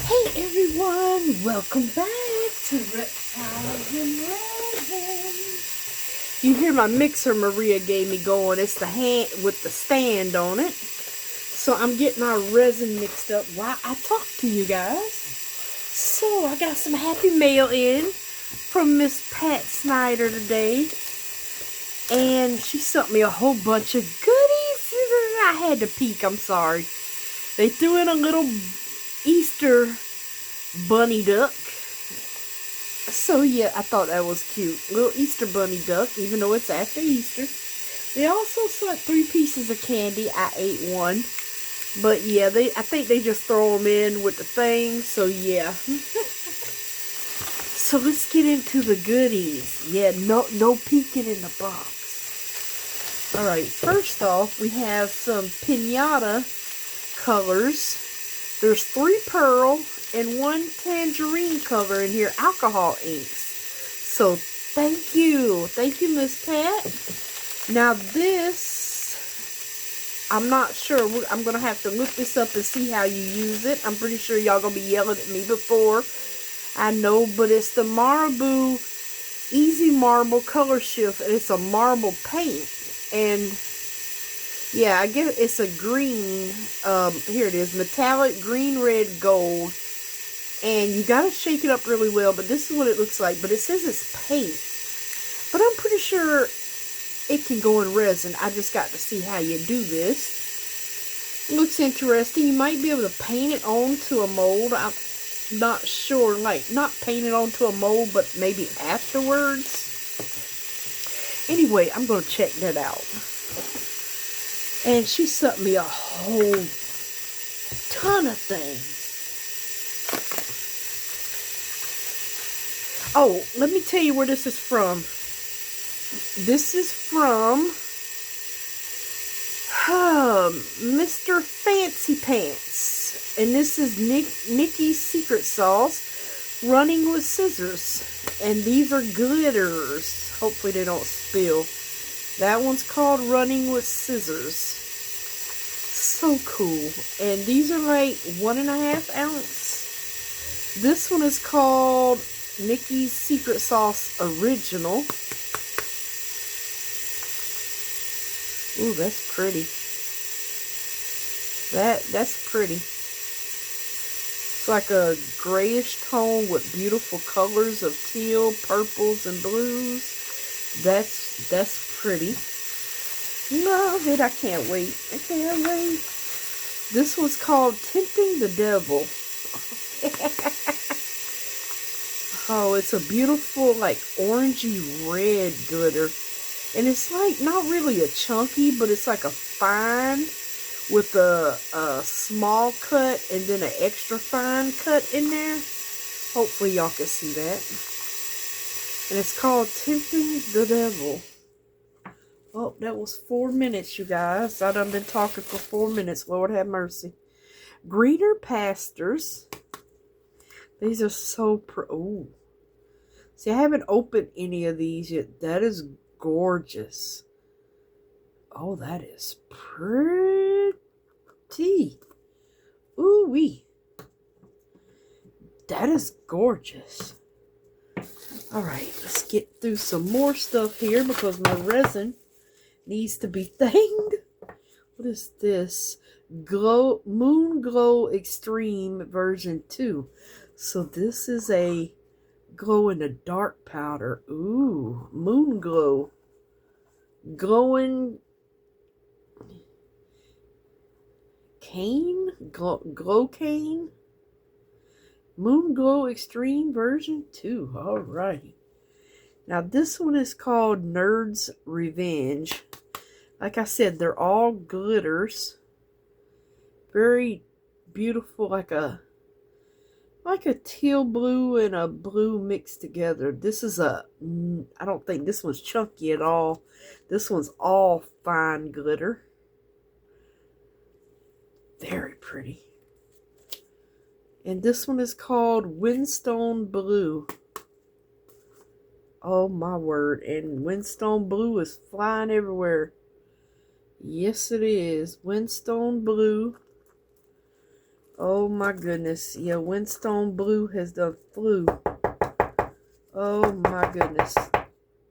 Hey everyone, welcome back to Reptiles and Resin. You hear my mixer Maria gave me going. It's the hand with the stand on it. So I'm getting our resin mixed up while I talk to you guys. So I got some happy mail in from Miss Pat Snyder today. And she sent me a whole bunch of goodies. I had to peek, I'm sorry. They threw in a little Easter bunny duck. So yeah, I thought that was cute. Little Easter bunny duck, even though it's after Easter. They also sent 3 pieces of candy. I ate one. But yeah, I think they just throw them in with the thing. So yeah. So let's get into the goodies. Yeah, no peeking in the box. Alright, first off, we have some piñata colors. There's 3 pearl and 1 tangerine color in here, alcohol inks. So thank you Miss Pat. Now this, I'm not sure. I'm gonna have to look this up and see how you use it. I'm pretty sure y'all gonna be yelling at me before I know, but it's the Marabou Easy Marble Color Shift, and it's a marble paint. And yeah, I guess it's a green, here it is, metallic green, red, gold. And you gotta shake it up really well, but this is what it looks like. But it says it's paint. But I'm pretty sure it can go in resin. I just got to see how you do this. It looks interesting. You might be able to paint it onto a mold. I'm not sure, like, not paint it onto a mold, but maybe afterwards. Anyway, I'm gonna check that out. And she sent me a whole ton of things. Oh, let me tell you where this is from. This is from Mr. Fancy Pants. And this is Nikki's Secret Sauce, Running with Scissors. And these are glitters. Hopefully they don't spill. That one's called Running with Scissors. So cool. And these are like 1.5 ounce. This one is called Nikki's Secret Sauce Original. Ooh, that's pretty. That's pretty. It's like a grayish tone with beautiful colors of teal, purples, and blues. That's pretty. Love it. I can't wait. I can't wait. This was called Tempting the Devil. Oh, it's a beautiful, like, orangey red glitter. And it's like, not really a chunky, but it's like a fine with a small cut and then an extra fine cut in there. Hopefully y'all can see that. And it's called Tempting the Devil. Oh, that was 4 minutes, you guys. I done been talking for 4 minutes. Lord have mercy. Greener Pastures. These are so ooh. See, I haven't opened any of these yet. That is gorgeous. Oh, that is pretty. Ooh-wee. That is gorgeous. Alright, let's get through some more stuff here because my resin needs to be thinged. What is this? Moon Glow Extreme version 2. So this is a glow in the dark powder. Ooh, Moon Glow. Glowing cane? Glow cane? Moon Glow Extreme version 2. Alright. Now this one is called Nerd's Revenge. Like I said, they're all glitters. Very beautiful, like a teal blue and a blue mixed together. This is I don't think this one's chunky at all. This one's all fine glitter. Very pretty. And this one is called Windstone Blue. Oh my word. And Windstone Blue is flying everywhere. Yes it is. Windstone Blue. Oh my goodness. Yeah, Windstone Blue has done flew. Oh my goodness.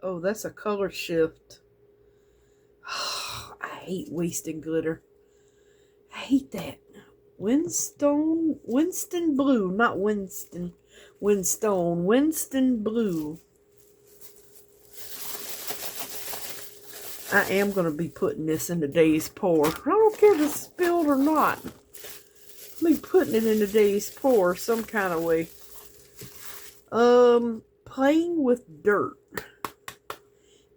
Oh, that's a color shift. I hate wasting glitter. I hate that. Winston Blue, not Winston. Winston Blue. I am going to be putting this in today's pour. I don't care if it's spilled or not. I'll be putting it in today's pour some kind of way. Playing with dirt.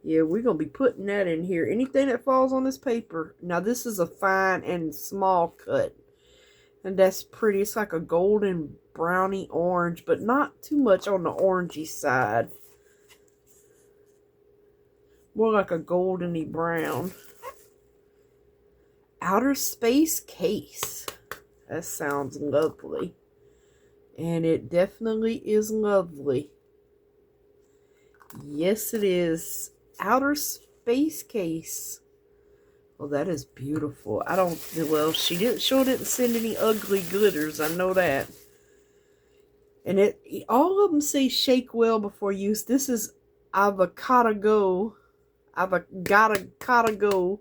Yeah, we're going to be putting that in here. Anything that falls on this paper. Now, this is a fine and small cut. And that's pretty. It's like a golden brownie orange, but not too much on the orangey side. More like a goldeny brown. Outer Space Case. That sounds lovely. And it definitely is lovely. Yes, it is. Outer Space Case. Well, that is beautiful. Well, she sure didn't send any ugly glitters. I know that. And all of them say shake well before use. This is Avocado Go. Avocado Go.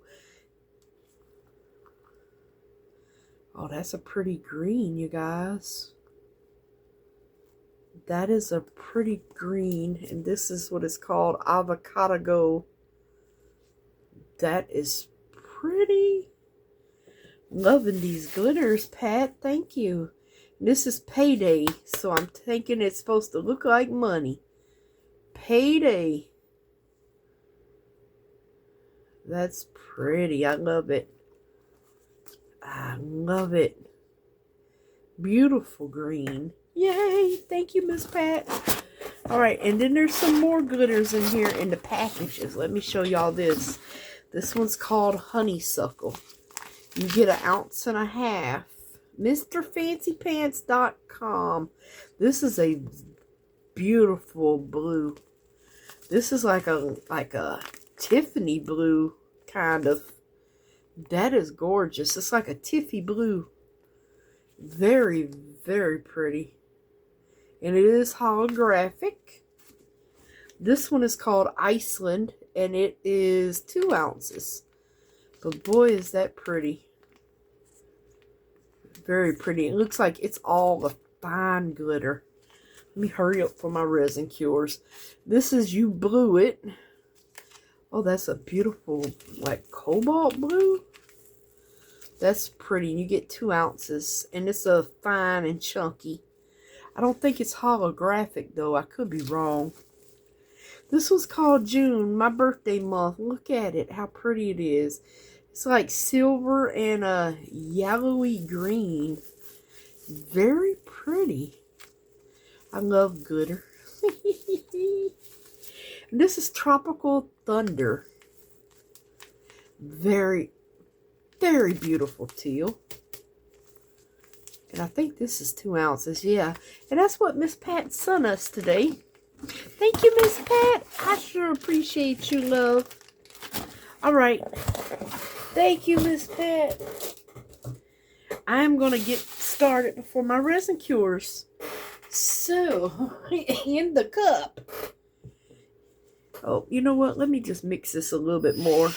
Oh, that's a pretty green, you guys. That is a pretty green. And this is what it's called. Avocado Go. That is pretty. Loving these glitters, Pat. Thank you. This is Payday, so I'm thinking it's supposed to look like money. Payday. That's pretty. I love it. I love it. Beautiful green. Yay. Thank you, Miss Pat. Alright, and then there's some more glitters in here in the packages. Let me show y'all this. This one's called Honeysuckle. You get 1.5 ounces. MrFancyPants.com. This is a beautiful blue. This is like a Tiffany blue kind of. That is gorgeous. It's like a Tiffy blue. Very, very pretty. And it is holographic. This one is called Iceland, and it is 2 ounces. But boy, is that pretty. Very pretty. It looks like it's all a fine glitter. Let me hurry up for my resin cures. This is You Blew It. Oh, that's a beautiful, like, cobalt blue. That's pretty. You get 2 ounces. And it's a fine and chunky. I don't think it's holographic, though. I could be wrong. This was called June, my birthday month. Look at it. How pretty it is. It's like silver and a yellowy green. Very pretty. I love glitter. This is Tropical Thunder. Very, very beautiful teal. And I think this is 2 ounces. Yeah. And that's what Miss Pat sent us today. Thank you, Miss Pat. I sure appreciate you, love. All right. Thank you, Miss Pat. I'm going to get started before my resin cures. So, in the cup. Oh, you know what? Let me just mix this a little bit more.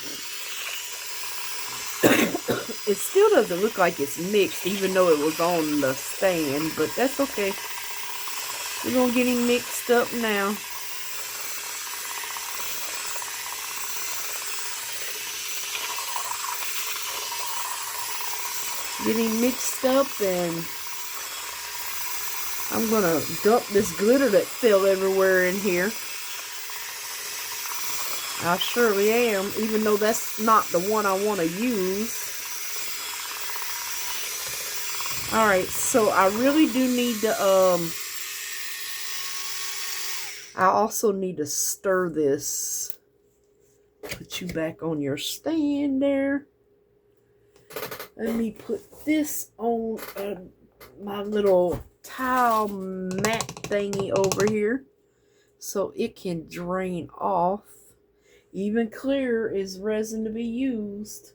It still doesn't look like it's mixed, even though it was on the stand, but that's okay. We're going to get him mixed up now. Get him mixed up, and I'm going to dump this glitter that fell everywhere in here. I surely am, even though that's not the one I want to use. Alright, so I really do need to, I also need to stir this. Put you back on your stand there. Let me put this on my little tile mat thingy over here so it can drain off. Even clearer is resin to be used.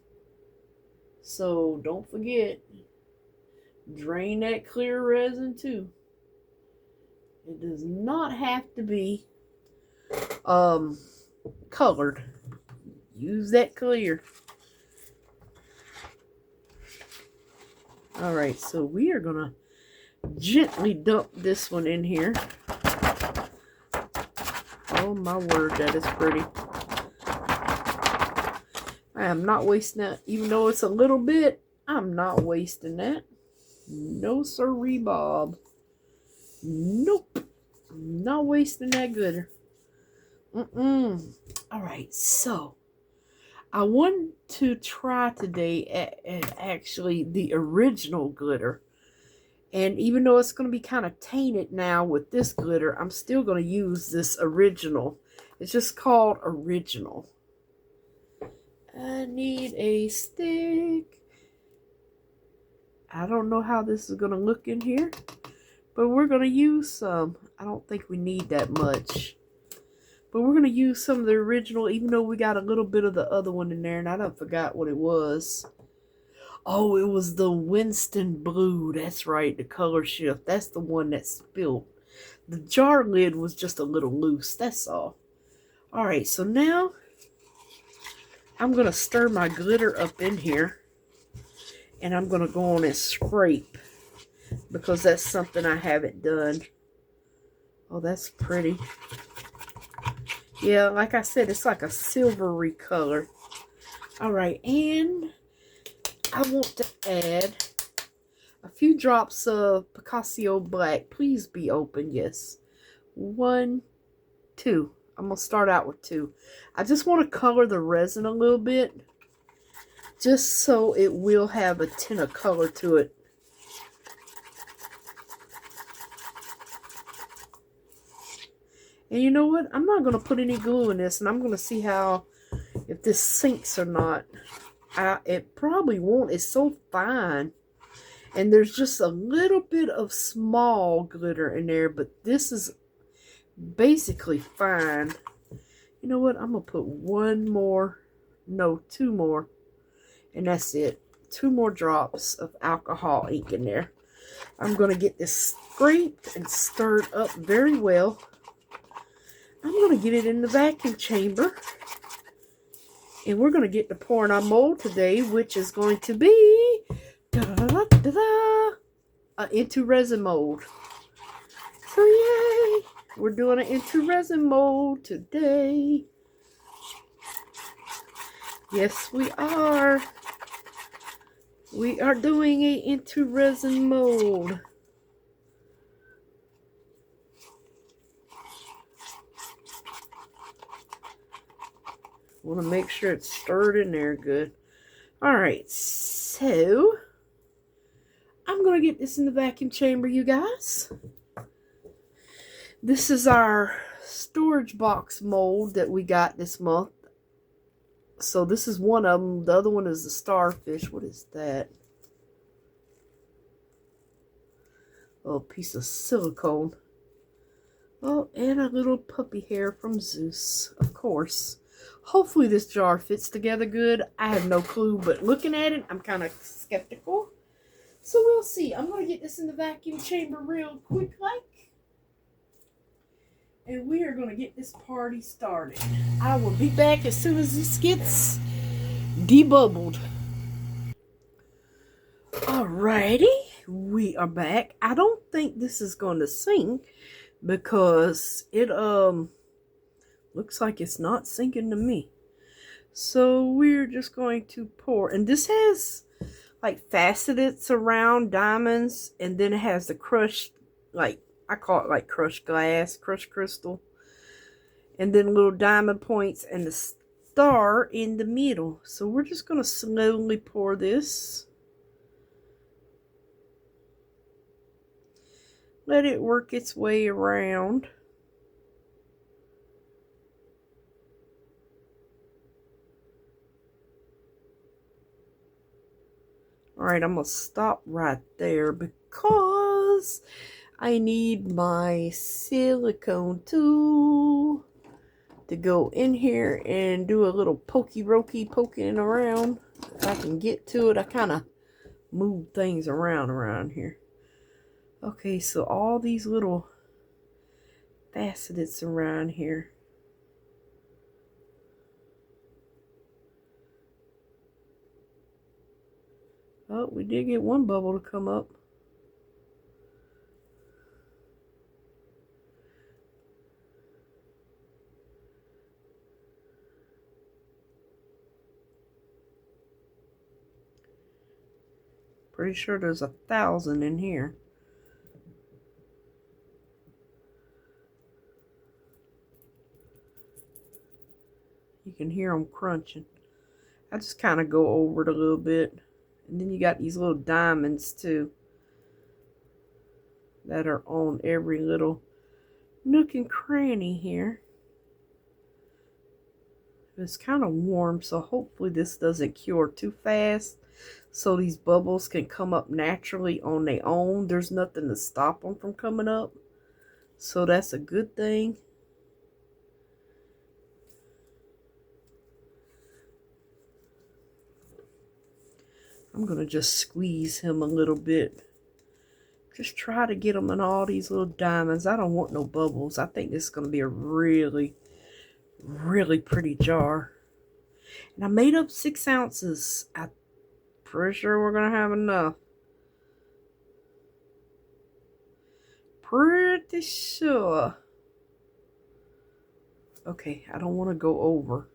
So don't forget. Drain that clear resin too. It does not have to be colored. Use that clear. Alright, so we are gonna gently dump this one in here. Oh my word, that is pretty. I am not wasting that. Even though it's a little bit, I'm not wasting that. No sirree, Bob. Nope. Not wasting that glitter. Alright, so I want to try today at actually the original glitter. And even though it's going to be kind of tainted now with this glitter, I'm still going to use this original. It's just called Original. I need a stick. I don't know how this is going to look in here, but we're going to use some. I don't think we need that much. But we're going to use some of the original, even though we got a little bit of the other one in there, and I don't forgot what it was. Oh, it was the Winston Blue. That's right, the color shift. That's the one that spilled. The jar lid was just a little loose, that's all. Alright, so now I'm going to stir my glitter up in here. And I'm going to go on and scrape, because that's something I haven't done. Oh, that's pretty. Yeah, like I said, it's like a silvery color. Alright, and I want to add a few drops of Picasso Black. Please be open, yes. 1, 2. I'm going to start out with 2. I just want to color the resin a little bit, just so it will have a tint of color to it. And you know what? I'm not going to put any glue in this, and I'm going to see how, if this sinks or not. It probably won't. It's so fine. And there's just a little bit of small glitter in there, but this is basically fine. You know what? I'm going to put 1 more, no, 2 more. And that's it. 2 more drops of alcohol ink in there. I'm going to get this scraped and stirred up very well. I'm going to get it in the vacuum chamber. And we're going to get to pouring our mold today, which is going to be INTORESIN mold. So yay! We're doing an INTORESIN mold today. Yes, we are. We are doing a INTORESIN mold. Want to make sure it's stirred in there good. Alright, so I'm going to get this in the vacuum chamber, you guys. This is our storage box mold that we got this month. So this is one of them. The other one is the starfish. What is that? Oh, a piece of silicone. Oh, and a little puppy hair from Zeus, of course. Hopefully this jar fits together good. I have no clue, but looking at it, I'm kind of skeptical. So we'll see. I'm going to get this in the vacuum chamber real quick like. And we are going to get this party started. I will be back as soon as this gets debubbled. Alrighty, we are back. I don't think this is going to sink because it looks like it's not sinking to me. So we're just going to pour. And this has like facets around diamonds. And then it has the crushed, like, I call it like crushed glass, crushed crystal. And then little diamond points and the star in the middle. So we're just going to slowly pour this. Let it work its way around. Alright, I'm going to stop right there because I need my silicone tool to go in here and do a little pokey-rokey poking around. If I can get to it, I kind of move things around here. Okay, so all these little facets around here. Oh, we did get one bubble to come up. Pretty sure there's 1,000 in here. You can hear them crunching. I just kind of go over it a little bit. And then you got these little diamonds too that are on every little nook and cranny here. It's kind of warm, so hopefully this doesn't cure too fast, so these bubbles can come up naturally on their own. There's nothing to stop them from coming up, so that's a good thing. I'm going to just squeeze him a little bit. Just try to get them in all these little diamonds. I don't want no bubbles. I think this is going to be a really, really pretty jar. And I made up 6 ounces. I'm pretty sure we're going to have enough. Pretty sure. Okay, I don't want to go over.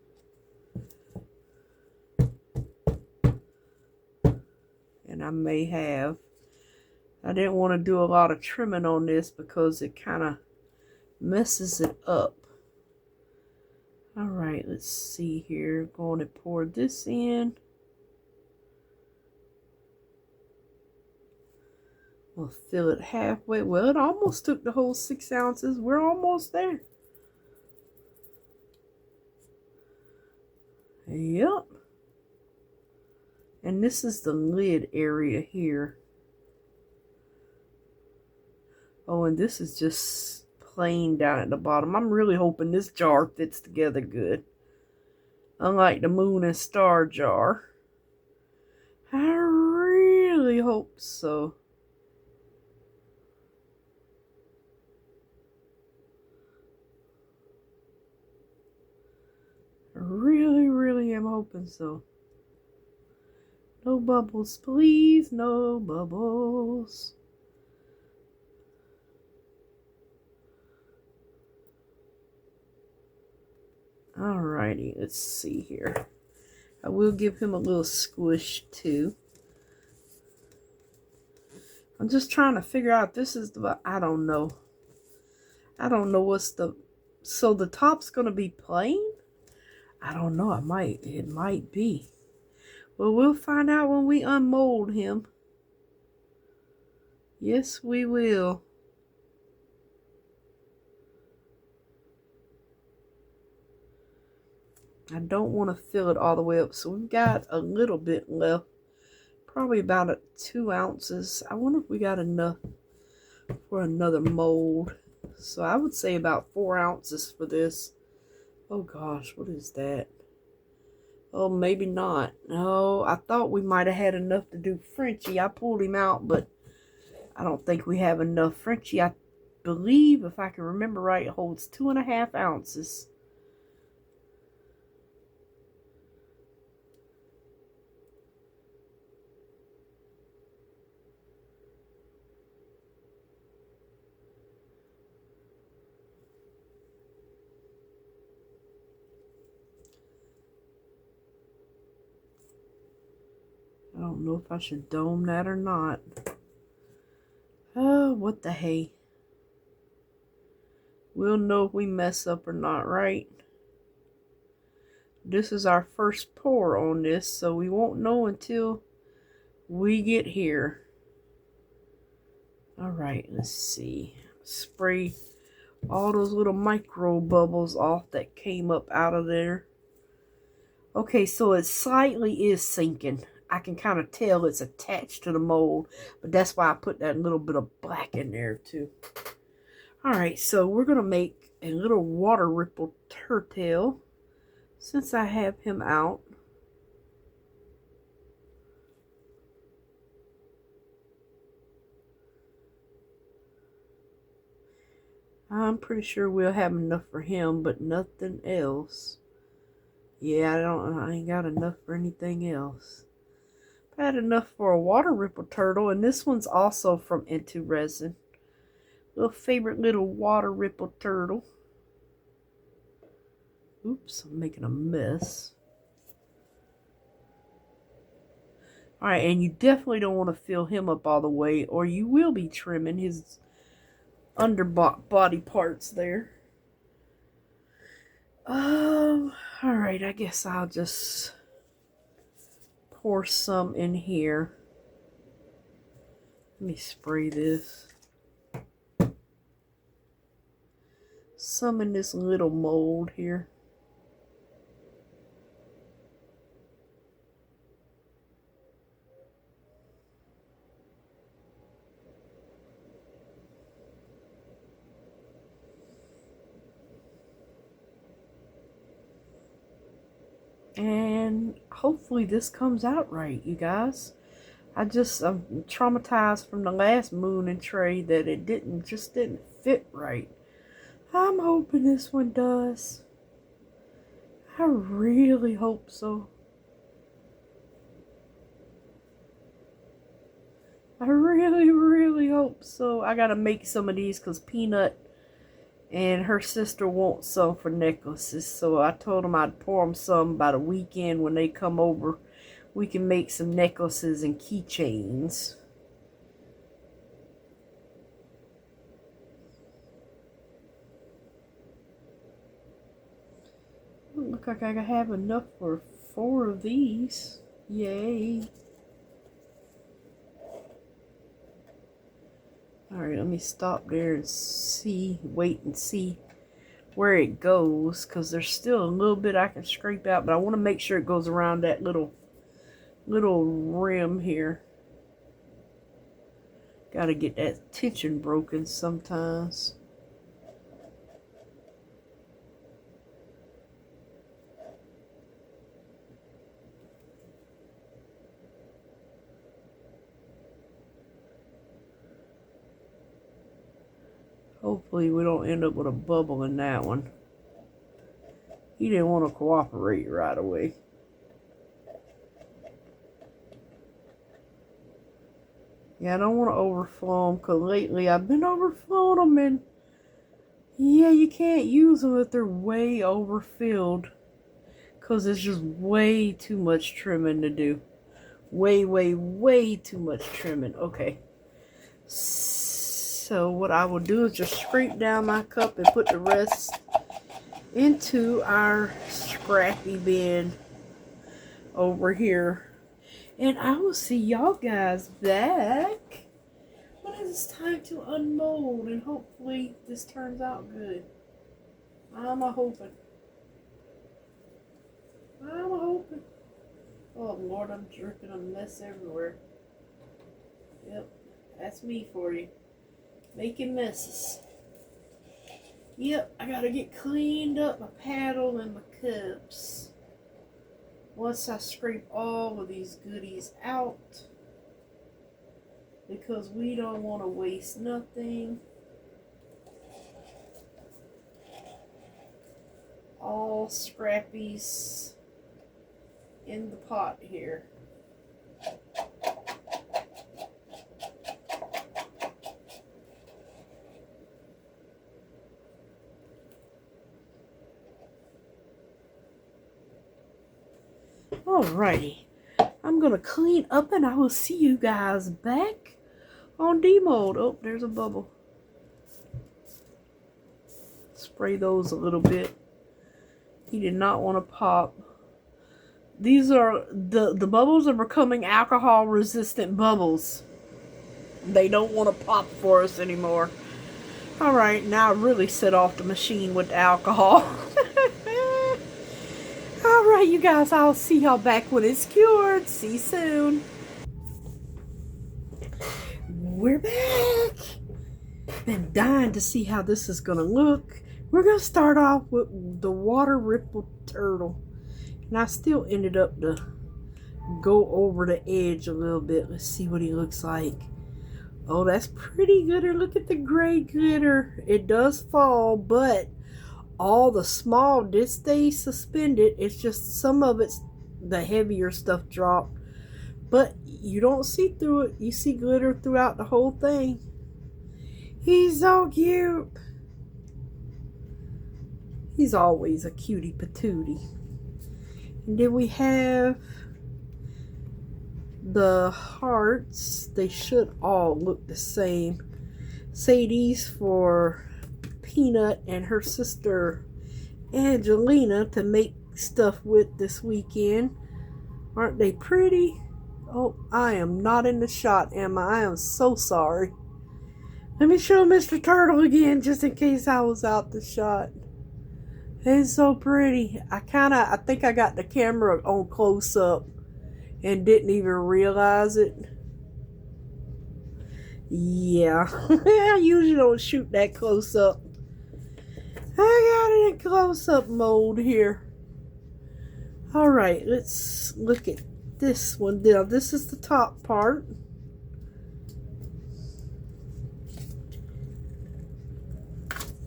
And I may have. I didn't want to do a lot of trimming on this because it kind of messes it up. Alright, let's see here. Going to pour this in. We'll fill it halfway. Well, it almost took the whole 6 ounces. We're almost there. Yep. And this is the lid area here. Oh, and this is just plain down at the bottom. I'm really hoping this jar fits together good. Unlike the moon and star jar. I really hope so. I really, really am hoping so. No bubbles, please, no bubbles. Alrighty, let's see here. I will give him a little squish too. I'm just trying to figure out, this is the, I don't know. I don't know what's the, so the top's going to be plain? I don't know, it might be. Well, we'll find out when we unmold him. Yes, we will. I don't want to fill it all the way up, so we've got a little bit left. Probably about 2 ounces. I wonder if we got enough for another mold. So I would say about 4 ounces for this. Oh gosh, what is that? Oh, maybe not. No, I thought we might have had enough to do Frenchie. I pulled him out, but I don't think we have enough. Frenchie, I believe, if I can remember right, it holds 2.5 ounces. I don't know if I should dome that or not. Oh, what the hey. We'll know if we mess up or not, right? This is our first pour on this, so we won't know until we get here. Alright, let's see. Spray all those little micro bubbles off that came up out of there. Okay, so it slightly is sinking. I can kind of tell it's attached to the mold, but that's why I put that little bit of black in there too. Alright, so we're going to make a little water ripple turtle since I have him out. I'm pretty sure we'll have enough for him, but nothing else. Yeah, I ain't got enough for anything else. I had enough for a water ripple turtle, and this one's also from INTORESIN. Little favorite little water ripple turtle. Oops, I'm making a mess. Alright, and you definitely don't want to fill him up all the way, or you will be trimming his underbody parts there. Alright, I guess I'll just pour some in here. Let me spray this. Some in this little mold here. And hopefully this comes out right, you guys. I'm traumatized from the last moon and tray that it just didn't fit right. I'm hoping this one does. I really hope so. I really, really hope so. I gotta make some of these because Peanut and her sister wants some for necklaces. So I told them I'd pour them some by the weekend when they come over. We can make some necklaces and keychains. Look like I have enough for 4 of these. Yay. Alright, let me stop there and wait and see where it goes, because there's still a little bit I can scrape out, but I want to make sure it goes around that little rim here. Gotta get that tension broken sometimes. Hopefully we don't end up with a bubble in that one. He didn't want to cooperate right away. Yeah, I don't want to overflow them, because lately I've been overflowing them, and yeah, you can't use them if they're way overfilled, because it's just way too much trimming to do. Way, way, way too much trimming. Okay. So what I will do is just scrape down my cup and put the rest into our scrappy bin over here. And I will see y'all guys back when it's time to unmold, and hopefully this turns out good. I'm hoping. Oh Lord, I'm dripping a mess everywhere. Yep, that's me for you. Making messes. Yep, I gotta get cleaned up my paddle and my cups. Once I scrape all of these goodies out, because we don't want to waste nothing. All scrappies in the pot here. Alrighty, I'm gonna clean up and I will see you guys back on demold. Oh, there's a bubble. Spray those a little bit. He did not want to pop. These are the bubbles are becoming alcohol resistant bubbles. They don't want to pop for us anymore. Alright, now I really set off the machine with the alcohol. Alright, you guys, I'll see y'all back when it's cured. See you soon. We're back. Been dying to see how this is going to look. We're going to start off with the water ripple turtle. And I still ended up to go over the edge a little bit. Let's see what he looks like. Oh, that's pretty glitter. Look at the gray glitter. It does fall, but all the small did stay suspended. It's just some of it's the heavier stuff dropped. But you don't see through it. You see glitter throughout the whole thing. He's so cute. He's always a cutie patootie. And then we have the hearts. They should all look the same. Sadie's for Peanut and her sister Angelina to make stuff with this weekend. Aren't they pretty? Oh, I am not in the shot, am I? I am so sorry. Let me show Mr. Turtle again just in case I was out the shot. It's so pretty. I think I got the camera on close up and didn't even realize it. Yeah, I usually don't shoot that close up. I got it in close up mode here. Alright, let's look at this one. Now, this is the top part.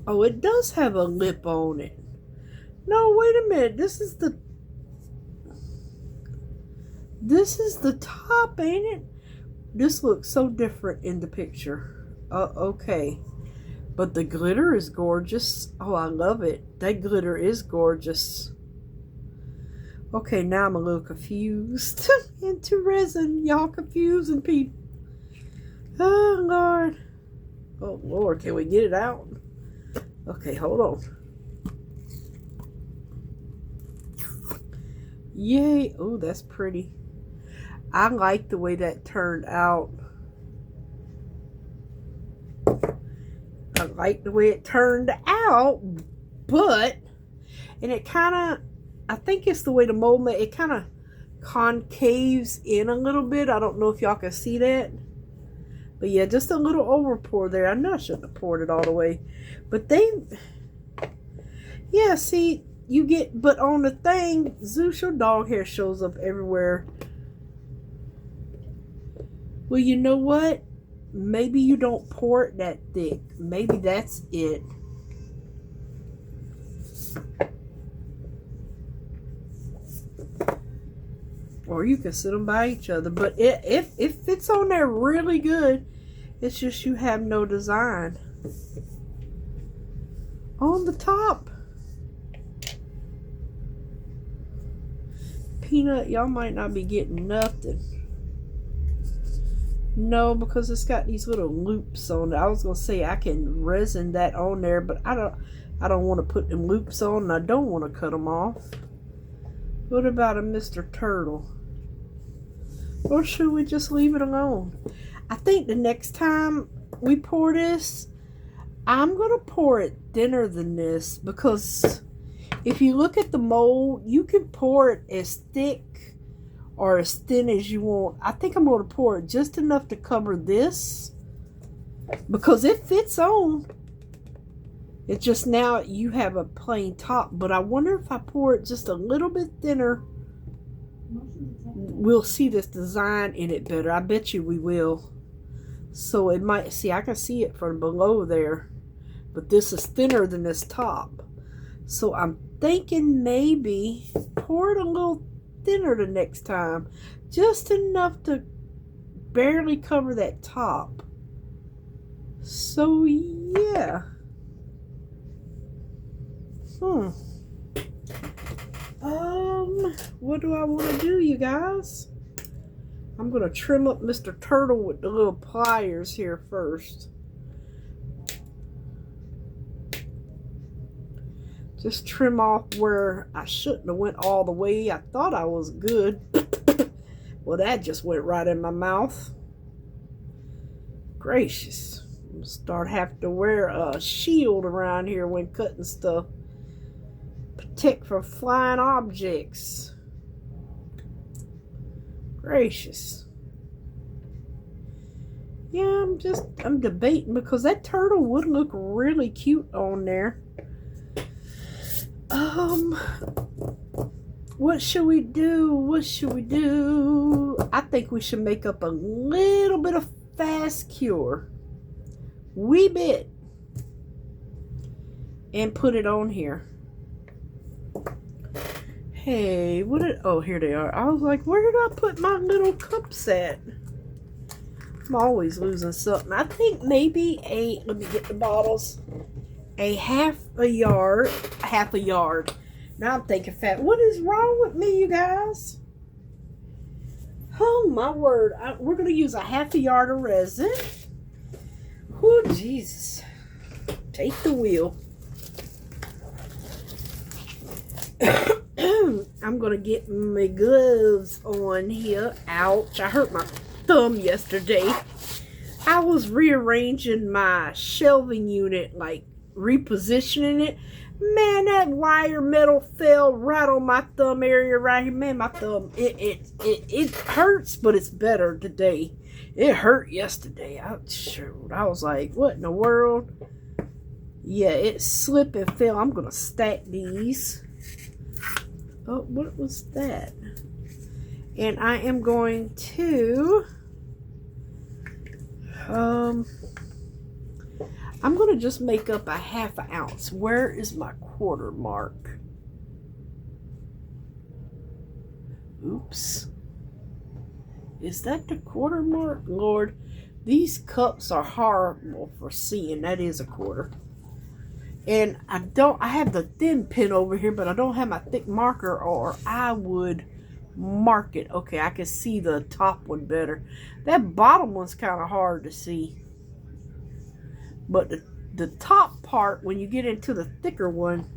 Oh, it does have a lip on it. No, wait a minute. This is the top, ain't it? This looks so different in the picture. Okay. But the glitter is gorgeous. Oh, I love it. That glitter is gorgeous. Okay, now I'm a little confused. Into resin. Y'all confusing people. Oh, Lord. Oh, Lord. Can we get it out? Okay, hold on. Yay. Oh, that's pretty. I like the way that turned out. I like the way it turned out, but, and it kind of, I think it's the way the mold made, it kind of concaves in a little bit. I don't know if y'all can see that. But yeah, just a little over pour there. I know I shouldn't have poured it all the way. But they, yeah, see, you get, but on the thing, Zeus, your dog hair shows up everywhere. Well, you know what? Maybe you don't pour it that thick. Maybe that's it. Or you can sit them by each other. But if it's on there really good, it's just you have no design. On the top. Peanut, y'all might not be getting nothing. No, because it's got these little loops on it. I was gonna say I can resin that on there, but I don't want to put them loops on, and I don't want to cut them off. What about a Mr. Turtle? Or should we just leave it alone? I think the next time we pour this, I'm gonna pour it thinner than this, because if you look at the mold, you can pour it as thick or as thin as you want. I think I'm going to pour it just enough to cover this, because it fits on. It's just now you have a plain top, but I wonder if I pour it just a little bit thinner, we'll see this design in it better. I bet you we will. So it might, see, I can see it from below there, but this is thinner than this top. So I'm thinking maybe pour it a little thinner the next time, just enough to barely cover that top. So yeah. What do I want to do, you guys? I'm gonna trim up Mr. Turtle with the little pliers here first. Just trim off where I shouldn't have went all the way. I thought I was good. Well, that just went right in my mouth. Gracious. I'm gonna start having to wear a shield around here when cutting stuff. Protect from flying objects. Gracious. Yeah, I'm debating, because that turtle would look really cute on there. What should we do? What should we do? I think we should make up a little bit of fast cure. Wee bit. And put it on here. Hey, what did, oh, here they are. I was like, where did I put my little cups at? I'm always losing something. I think maybe let me get the bottles. A half a yard. Now I'm thinking fat. What is wrong with me, you guys? Oh, my word. We're going to use a half a yard of resin. Oh, Jesus. Take the wheel. I'm going to get my gloves on here. Ouch. I hurt my thumb yesterday. I was rearranging my shelving unit, like repositioning it. Man, that wire metal fell right on my thumb area right here. Man, my thumb, it hurts, but it's better today. It hurt yesterday. I was like, what in the world? Yeah, it slipped and fell. I'm going to stack these. Oh, what was that? And I am going to, I'm going to just make up a half an ounce. Where is my quarter mark? Oops. Is that the quarter mark? Lord, these cups are horrible for seeing. That is a quarter. And I have the thin pen over here, but I don't have my thick marker, or I would mark it. Okay, I can see the top one better. That bottom one's kind of hard to see. But the top part, when you get into the thicker one,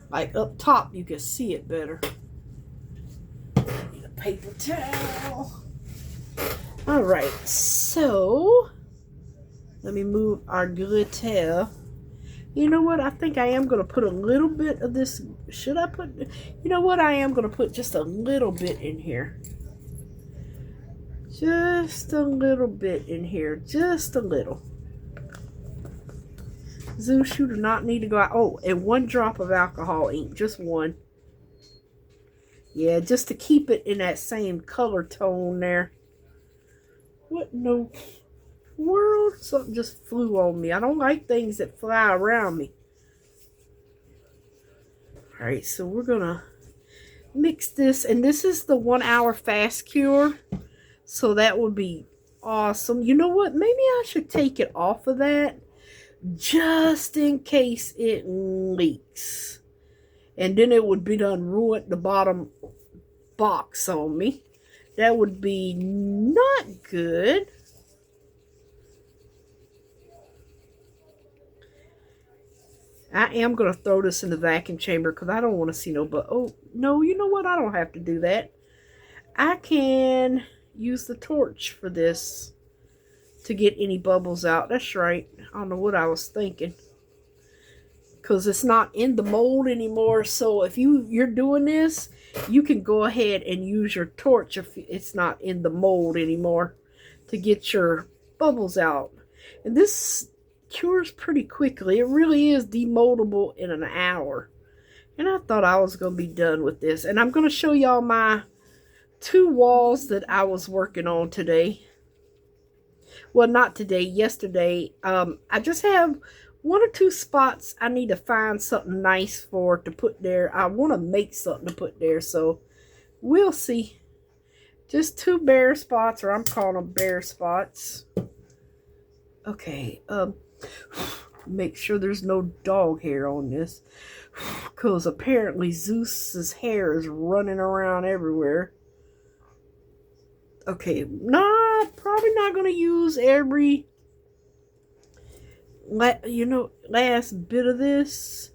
like up top, you can see it better. Need a paper towel. All right, so let me move our glitter. You know what? I think I am going to put a little bit of this. Should I put? You know what? I am going to put just a little bit in here. Just a little bit in here. Just a little. Zeus, you do not need to go out. Oh, and 1 drop of alcohol ink. Just 1. Yeah, just to keep it in that same color tone there. What in the world? Something just flew on me. I don't like things that fly around me. Alright, so we're gonna mix this, and this is the 1 hour fast cure, so that would be awesome. You know what, maybe I should take it off of that just in case it leaks, and then it would be done ruin the bottom box on me. That would be not good. I am going to throw this in the vacuum chamber because I don't want to see no, but oh, no, you know what? I don't have to do that. I can use the torch for this to get any bubbles out. That's right. I don't know what I was thinking. Because it's not in the mold anymore. So if you're doing this, you can go ahead and use your torch if it's not in the mold anymore to get your bubbles out. And this cures pretty quickly. It really is demoldable in an hour. And I thought I was going to be done with this. And I'm going to show y'all my 2 walls that I was working on today. Well, not today, yesterday. I just have 1 or 2 spots I need to find something nice for to put there. I want to make something to put there, so we'll see. Just 2 bare spots, or I'm calling them bare spots. Okay, make sure there's no dog hair on this, because apparently Zeus's hair is running around everywhere. Okay, probably not going to use every, last bit of this.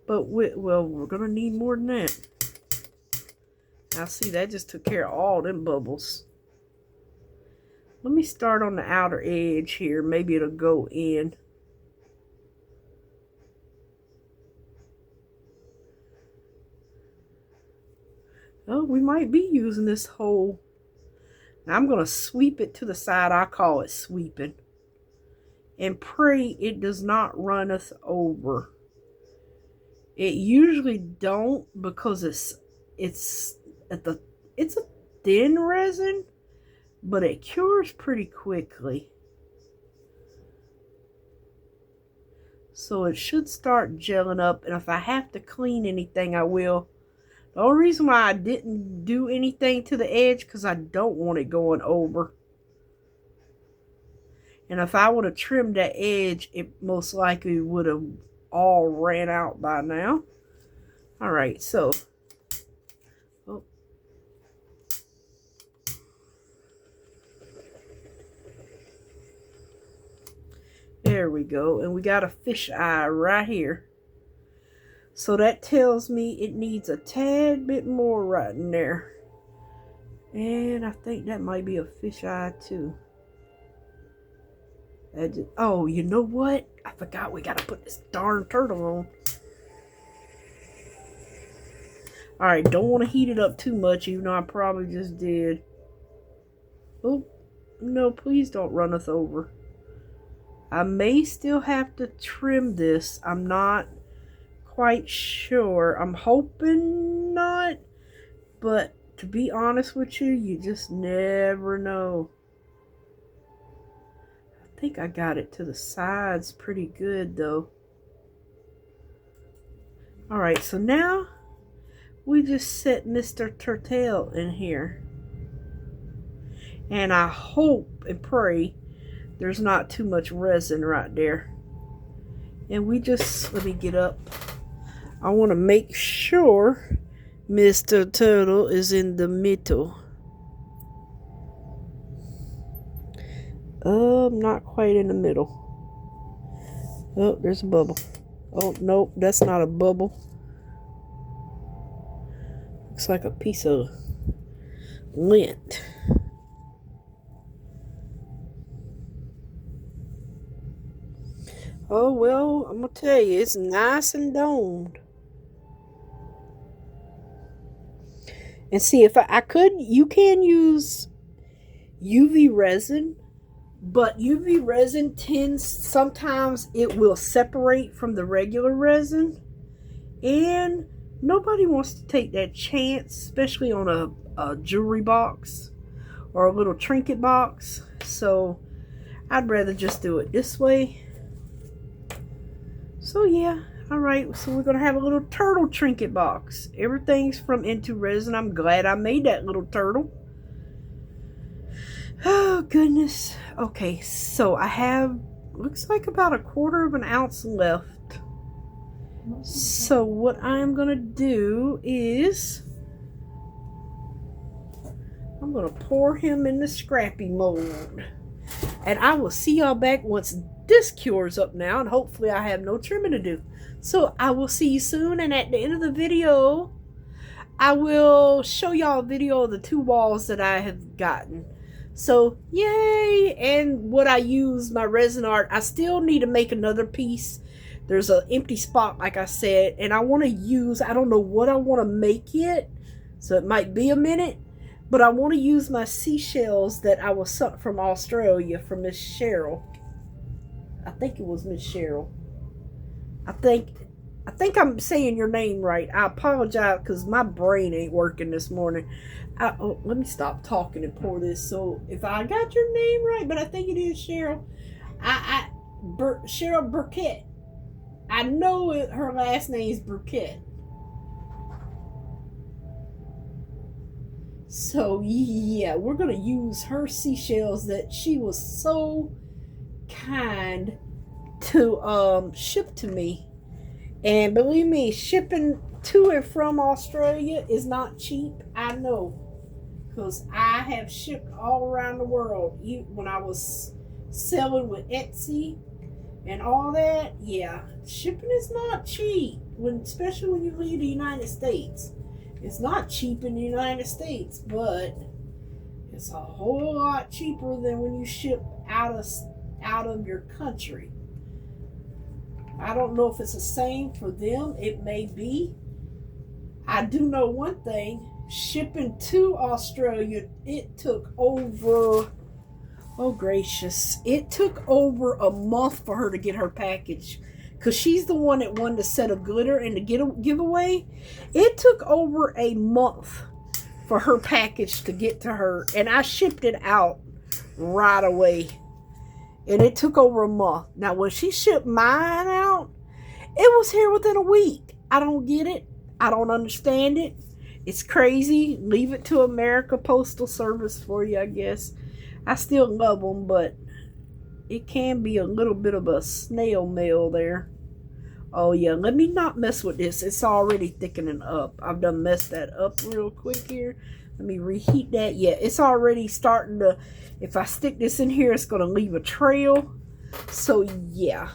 But, we're going to need more than that. Now, see, that just took care of all them bubbles. Let me start on the outer edge here. Maybe it'll go in. Oh, we might be using this hole. Now I'm going to sweep it to the side. I call it sweeping. And pray it does not run us over. It usually don't, because it's a thin resin. but it cures pretty quickly. So it should start gelling up, and if I have to clean anything, I will. The only reason why I didn't do anything to the edge, because I don't want it going over. And if I would have trimmed that edge, it most likely would have all ran out by now. Alright, so. Oh. There we go. And we got a fish eye right here. So that tells me it needs a tad bit more right in there. And I think that might be a fish eye too. Oh, you know what? I forgot we gotta put this darn turtle on. Alright, don't want to heat it up too much, even though I probably just did. Oh, no, please don't run us over. I may still have to trim this. I'm not quite sure. I'm hoping not. But to be honest with you, you just never know. I think I got it to the sides pretty good though. Alright, so now we just set Mr. Turtle in here. And I hope and pray there's not too much resin right there. And we just, let me get up. I want to make sure Mr. Turtle is in the middle. Not quite in the middle. Oh, there's a bubble. Oh, nope, that's not a bubble. Looks like a piece of lint. Oh, well, I'm going to tell you, it's nice and domed. And see, if I could, you can use UV resin, but UV resin tends, sometimes it will separate from the regular resin. And nobody wants to take that chance, especially on a jewelry box or a little trinket box. So I'd rather just do it this way. So yeah, alright, so we're going to have a little turtle trinket box. Everything's from INTORESIN. I'm glad I made that little turtle. Oh, goodness. Okay, so I have, looks like about 1/4 ounce left. So what I'm going to do is, I'm going to pour him in the scrappy mold. And I will see y'all back once this cures up now, and hopefully I have no trimming to do. So I will see you soon, and at the end of the video, I will show y'all a video of the 2 walls that I have gotten. So, yay! And what I use, my resin art, I still need to make another piece. There's an empty spot, like I said, and I want to use, I don't know what I want to make yet, so it might be a minute, but I want to use my seashells that I was sent from Australia from Miss Cheryl. I think it was Miss Cheryl. I think I'm saying your name right. I apologize because my brain ain't working this morning. Let me stop talking and pour this. So if I got your name right, but I think it is Cheryl. Cheryl Burkett. I know her last name is Burkett. So yeah, we're gonna use her seashells that she was so kind to ship to me. And believe me, shipping to and from Australia is not cheap. I know, because I have shipped all around the world. When I was selling with Etsy and all that, yeah, shipping is not cheap. Especially when you leave the United States. It's not cheap in the United States, but it's a whole lot cheaper than when you ship out of your country. I don't know if it's the same for them. It may be. I do know one thing. Shipping to Australia, it took over, oh gracious, it took over a month for her to get her package. Because she's the one that won the set of glitter and the giveaway. It took over a month for her package to get to her. And I shipped it out right away. And it took over a month. Now, when she shipped mine out, it was here within a week. I don't get it. I don't understand it. It's crazy. Leave it to America Postal Service for you, I guess. I still love them, but it can be a little bit of a snail mail there. Oh, yeah. Let me not mess with this. It's already thickening up. I've done messed that up real quick here. Let me reheat that. Yeah, it's already starting to... If I stick this in here, it's going to leave a trail. So, yeah.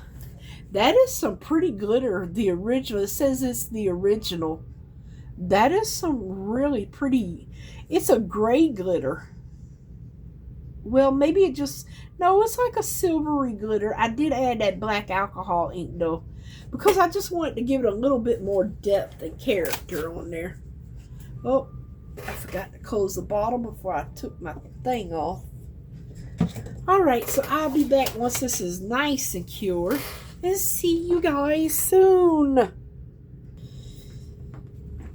That is some pretty glitter. The original. It says it's the original. That is some really pretty... It's a gray glitter. Well, maybe it just... No, it's like a silvery glitter. I did add that black alcohol ink, though. Because I just wanted to give it a little bit more depth and character on there. Oh, I forgot to close the bottle before I took my thing off. Alright, so I'll be back once this is nice and cured. And see you guys soon.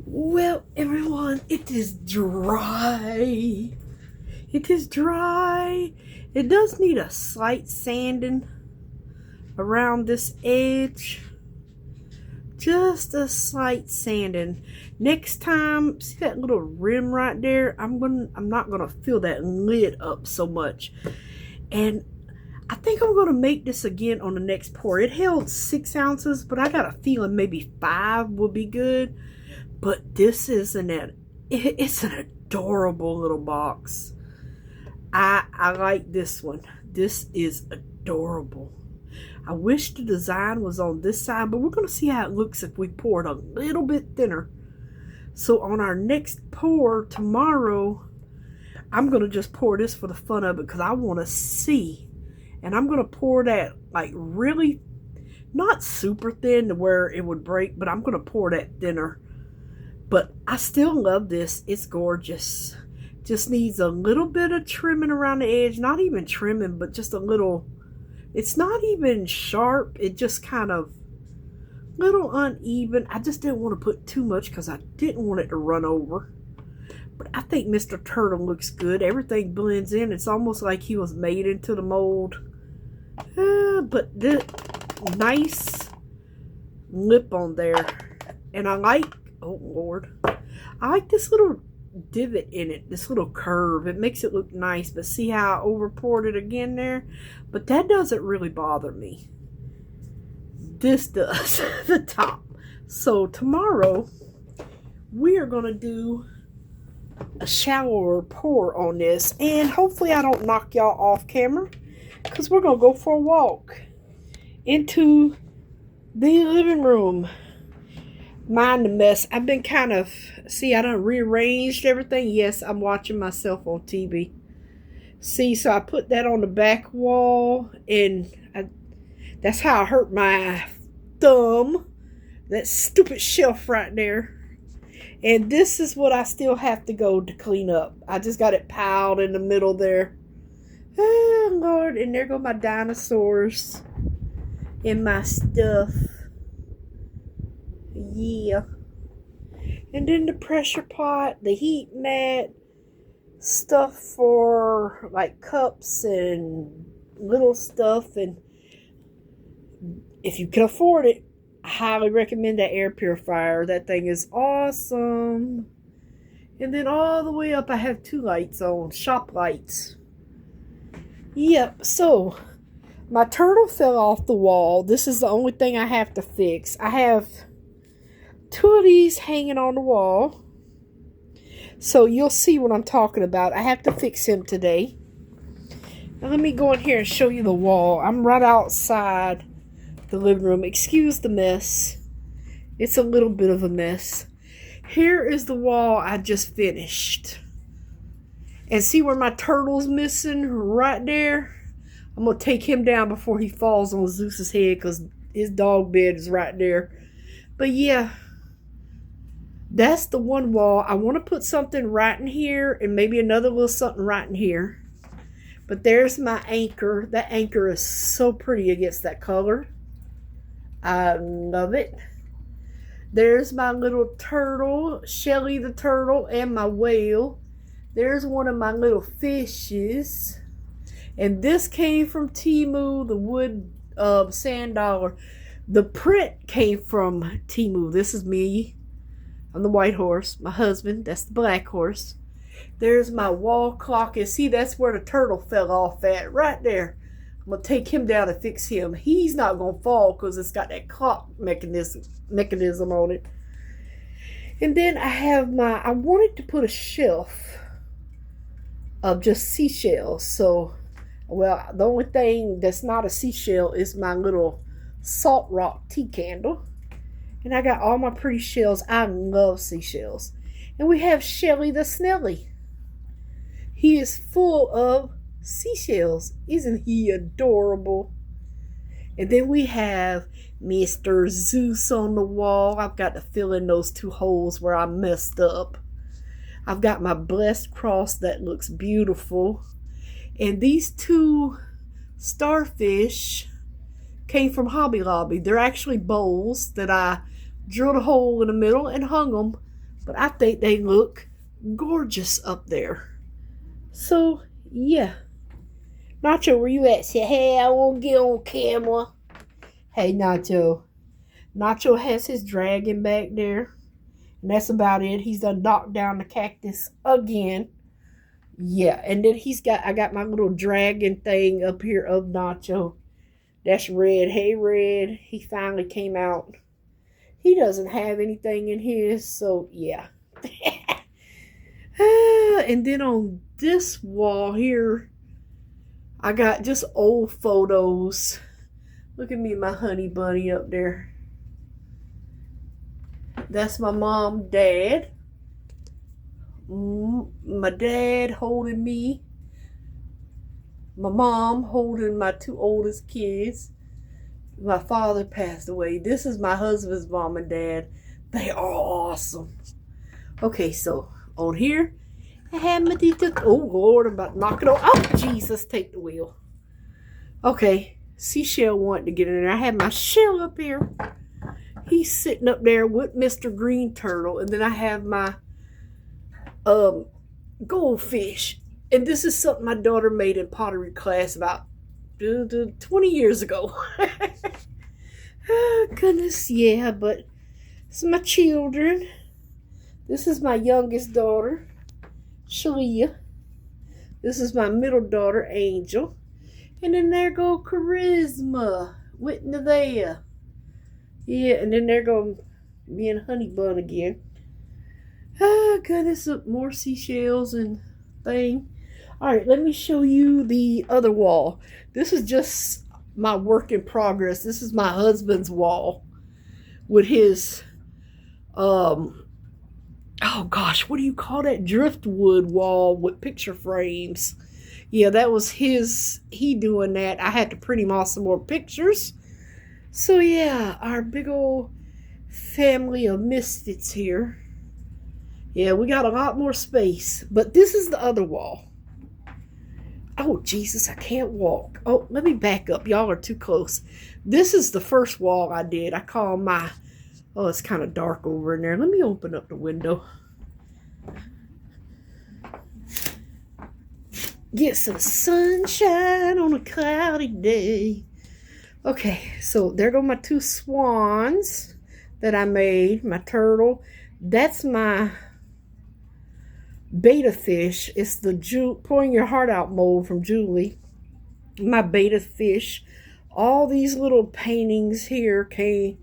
Well, everyone, it is dry. It is dry. It does need a slight sanding around this edge. Just a slight sanding. Next time, see that little rim right there? I'm not gonna fill that lid up so much. And I think I'm gonna make this again on the next pour. It held 6 ounces, but I got a feeling maybe 5 would be good. But this isn't it. It's an adorable little box. I like this one. This is adorable. I wish the design was on this side, but we're going to see how it looks if we pour it a little bit thinner. So on our next pour tomorrow, I'm going to just pour this for the fun of it because I want to see. And I'm going to pour that like really, not super thin to where it would break, but I'm going to pour that thinner. But I still love this. It's gorgeous. Just needs a little bit of trimming around the edge. Not even trimming, but just a little... It's not even sharp. It just kind of little uneven. I just didn't want to put too much because I didn't want it to run over. But I think Mr. Turtle looks good. Everything blends in. It's almost like he was made into the mold. But this nice lip on there. And I like, oh Lord, I like this little divot in it, this little curve. It makes it look nice. But see how I over poured it again there? But that doesn't really bother me. This does, the top. So tomorrow we are going to do a shower pour on this, and hopefully I don't knock y'all off camera because we're going to go for a walk into the living room. Mind the mess. I've been kind of, see, I done rearranged everything. Yes, I'm watching myself on TV. See, so I put that on the back wall, and that's how I hurt my thumb. That stupid shelf right there. And this is what I still have to go to clean up. I just got it piled in the middle there. Oh, Lord. And there go my dinosaurs and my stuff. Yeah. And then the pressure pot, the heat mat, stuff for like cups and little stuff. And if you can afford it, I highly recommend that air purifier. That thing is awesome. And then all the way up, I have 2 lights on, shop lights. Yep, so my turtle fell off the wall. This is the only thing I have to fix. I have 2 of these hanging on the wall. So you'll see what I'm talking about. I have to fix him today. Now let me go in here and show you the wall. I'm right outside the living room. Excuse the mess. It's a little bit of a mess. Here is the wall I just finished. And see where my turtle's missing right there? I'm going to take him down before he falls on Zeus's head because his dog bed is right there. But yeah, that's the one wall. I want to put something right in here and maybe another little something right in here. But there's my anchor. That anchor is so pretty against that color. I love it. There's my little turtle, Shelly the turtle, and my whale. There's one of my little fishes. And this came from Temu, the wood sand dollar. The print came from Temu. This is me. I'm the white horse. My husband, that's the black horse. There's my wall clock. And see, that's where the turtle fell off at. Right there. I'm going to take him down and fix him. He's not going to fall because it's got that clock mechanism on it. And then I have I wanted to put a shelf of just seashells. So, well, the only thing that's not a seashell is my little salt rock tea candle. And I got all my pretty shells. I love seashells. And we have Shelly the Snelly. He is full of seashells. Isn't he adorable? And then we have Mr. Zeus on the wall. I've got to fill in those 2 holes where I messed up. I've got my blessed cross that looks beautiful. And these 2 starfish came from Hobby Lobby. They're actually bowls that I drilled a hole in the middle and hung them. But I think they look gorgeous up there. So, yeah. Nacho, where you at? Say, hey, I won't get on camera. Hey, Nacho. Nacho has his dragon back there. And that's about it. He's done knocked down the cactus again. Yeah, and then I got my little dragon thing up here of Nacho. That's Red. Hey, Red. He finally came out. He doesn't have anything in his, so yeah. And then on this wall here, I got just old photos. Look at me, my honey bunny up there. That's my mom, dad. My dad holding me. My mom holding my 2 oldest kids. My father passed away. This is my husband's mom and dad. They are awesome. Okay, so on here, I have my oh Lord, I'm about to knock it over. Oh, Jesus, take the wheel. Okay, seashell wanted to get in there. I have my shell up here. He's sitting up there with Mr. Green Turtle. And then I have my goldfish. And this is something my daughter made in pottery class about 20 years ago. Oh, goodness, yeah, but it's my children. This is my youngest daughter, Shalia. This is my middle daughter, Angel. And then there go Charisma, Whitney there. Yeah, and then there go me and Honey Bun again. Oh, goodness, more seashells and thing. All right, let me show you the other wall. This is just my work in progress. This is my husband's wall with his, oh gosh, what do you call that? Driftwood wall with picture frames. Yeah, that was he doing that. I had to print him off some more pictures. So yeah, our big old family of misfits here. Yeah, we got a lot more space. But this is the other wall. Oh, Jesus, I can't walk. Oh, let me back up. Y'all are too close. This is the first wall I did. I call my... Oh, it's kind of dark over in there. Let me open up the window. Get some sunshine on a cloudy day. Okay, so there go my 2 swans that I made. My turtle. That's my beta fish. It's the Pouring Your Heart Out mold from Julie. My beta fish. All these little paintings here came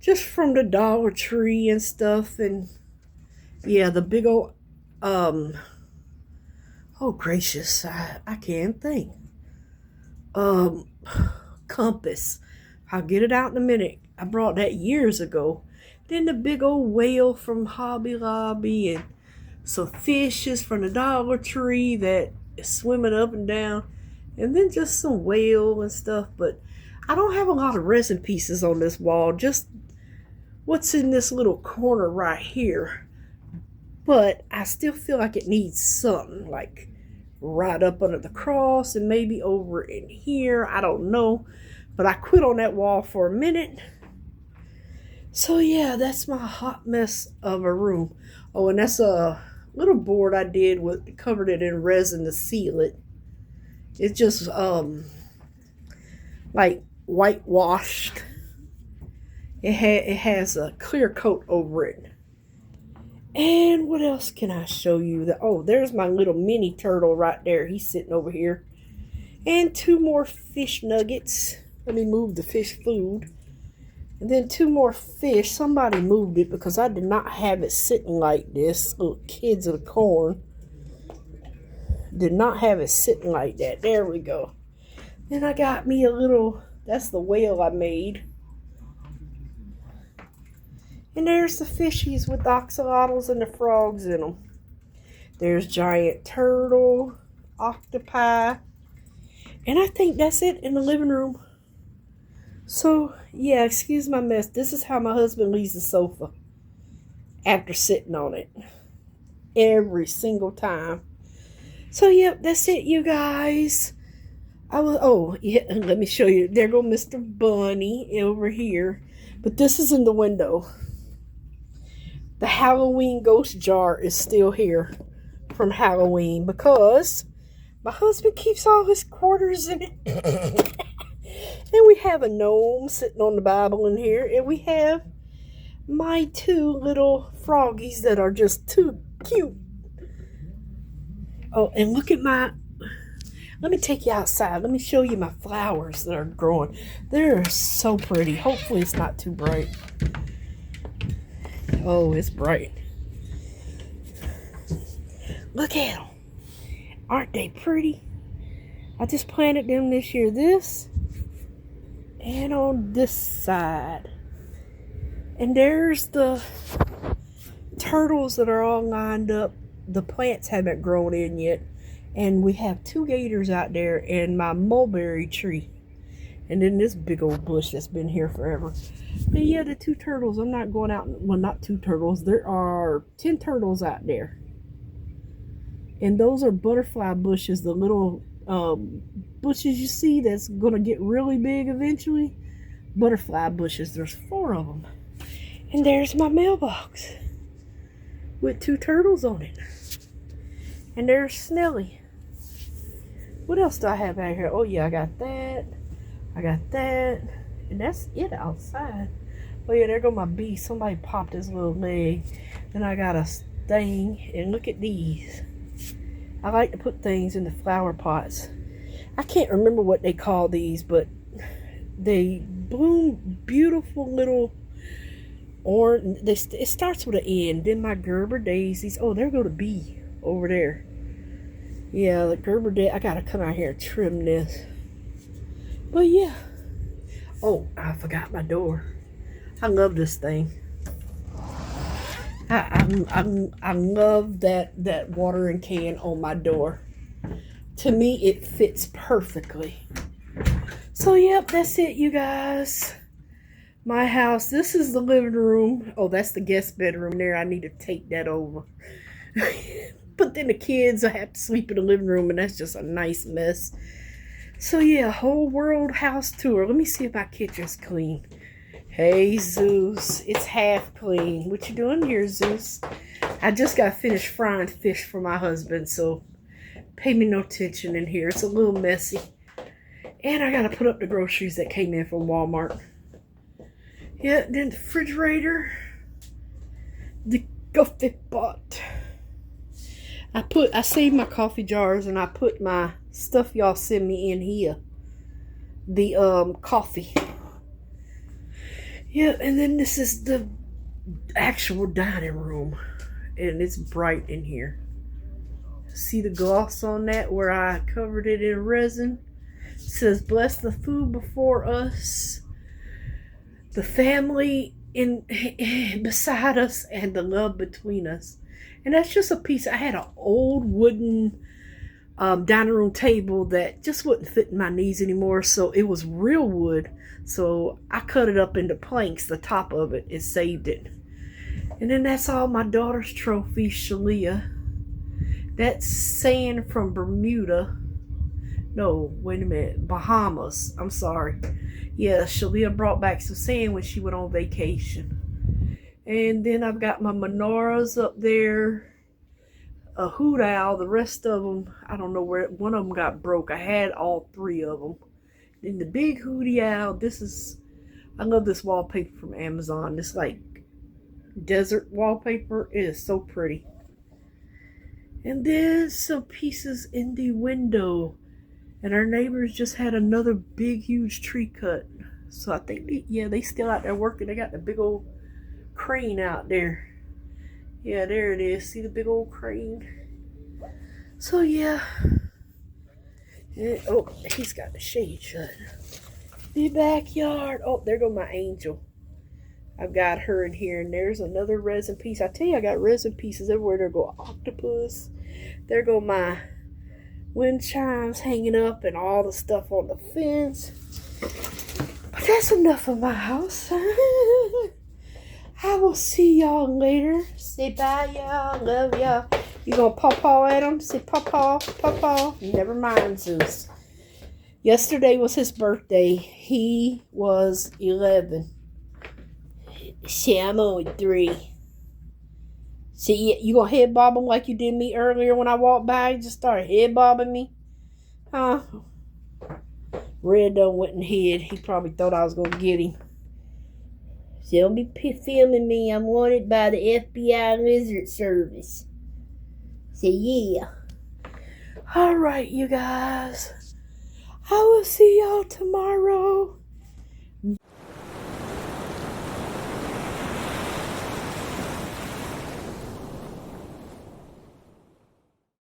just from the Dollar Tree and stuff. And yeah, the big old oh gracious, I can't think. Compass. I'll get it out in a minute. I brought that years ago. Then the big old whale from Hobby Lobby, and some fishes from the Dollar Tree that is swimming up and down, and then just some whale and stuff. But I don't have a lot of resin pieces on this wall, just what's in this little corner right here. But I still feel like it needs something, like right up under the cross and maybe over in here. I don't know. But I quit on that wall for a minute. So yeah, that's my hot mess of a room. Oh, and that's a little board I did with covered it in resin to seal it. It's just like whitewashed. It has a clear coat over it. And what else can I show you? Oh, there's my little mini turtle right there. He's sitting over here. And 2 more fish nuggets. Let me move the fish food. And then 2 more fish. Somebody moved it because I did not have it sitting like this. Little kids of the corn. Did not have it sitting like that. There we go. Then I got me a little, that's the whale I made. And there's the fishies with the axolotls and the frogs in them. There's giant turtle, octopi. And I think that's it in the living room. So, yeah, excuse my mess. This is how my husband leaves the sofa after sitting on it. Every single time. So, yep, that's it, you guys. Oh, yeah, let me show you. There go Mr. Bunny over here. But this is in the window. The Halloween ghost jar is still here from Halloween because my husband keeps all his quarters in it. And we have a gnome sitting on the Bible in here. And we have my 2 little froggies that are just too cute. Oh, and look at my... Let me take you outside. Let me show you my flowers that are growing. They're so pretty. Hopefully it's not too bright. Oh, it's bright. Look at them. Aren't they pretty? I just planted them this year. This and on this side. And there's the turtles that are all lined up. The plants haven't grown in yet. And we have 2 gators out there and my mulberry tree. And then this big old bush that's been here forever. But yeah, the 2 turtles. I'm not going out. Well, not 2 turtles. There are 10 turtles out there. And those are butterfly bushes. The little bushes you see that's going to get really big eventually. Butterfly bushes. There's 4 of them. And there's my mailbox. With 2 turtles on it. And there's Snelly. What else do I have out here? Oh yeah, I got that. I got that. And that's it outside. Oh yeah, there go my bee. Somebody popped his little leg. Then I got a thing. And look at these. I like to put things in the flower pots. I can't remember what they call these, but they bloom beautiful little orange. It starts with an N. Then my Gerber daisies. Oh, there go the bee over there. Yeah, the Gerber daisy. I gotta come out here and trim this. But yeah. Oh, I forgot my door. I love this thing. I love that watering can on my door. To me, it fits perfectly. So, yep, that's it, you guys. My house. This is the living room. Oh, that's the guest bedroom there. I need to take that over. But then the kids, I have to sleep in the living room, and that's just a nice mess. So, yeah, whole world house tour. Let me see if my kitchen's clean. Hey, Zeus. It's half clean. What you doing here, Zeus? I just got finished frying fish for my husband, so pay me no attention in here. It's a little messy. And I got to put up the groceries that came in from Walmart. Yeah, then the refrigerator. The coffee pot. I saved my coffee jars and I put my stuff y'all send me in here. The coffee. Yeah, and then this is the actual dining room. And it's bright in here. See the gloss on that where I covered it in resin? It says, bless the food before us, the family in beside us, and the love between us. And that's just a piece. I had an old wooden dining room table that just wouldn't fit in my knees anymore. So it was real wood. So I cut it up into planks, the top of it, and saved it. And then that's all my daughter's trophies, Shalia. That's sand from Bermuda. No, wait a minute. Bahamas. I'm sorry. Yeah, Shalia brought back some sand when she went on vacation. And then I've got my menorahs up there. A hoot owl. The rest of them, I don't know where. One of them got broke. I had all 3 of them. Then the big hootie owl. This is, I love this wallpaper from Amazon. This like desert wallpaper. It is so pretty. And then some pieces in the window. And our neighbors just had another big, huge tree cut. So I think, they still out there working. They got the big old crane out there. Yeah, there it is. See the big old crane? So yeah. Oh, he's got the shade shut. The backyard. Oh, there go my angel. I've got her in here, and there's another resin piece. I tell you, I got resin pieces everywhere. There go octopus. There go my wind chimes hanging up and all the stuff on the fence. But that's enough of my house. I will see y'all later. Say bye, y'all. Love y'all. You gonna paw at him? Say paw. Never mind, Zeus. Yesterday was his birthday. He was 11. See, I'm only 3. See, you gonna head bob him like you did me earlier when I walked by? You just started head bobbing me? Huh? Red done went and hid. He probably thought I was gonna get him. So don't be filming me. I'm wanted by the FBI Lizard Service. So yeah. Alright, you guys. I will see y'all tomorrow.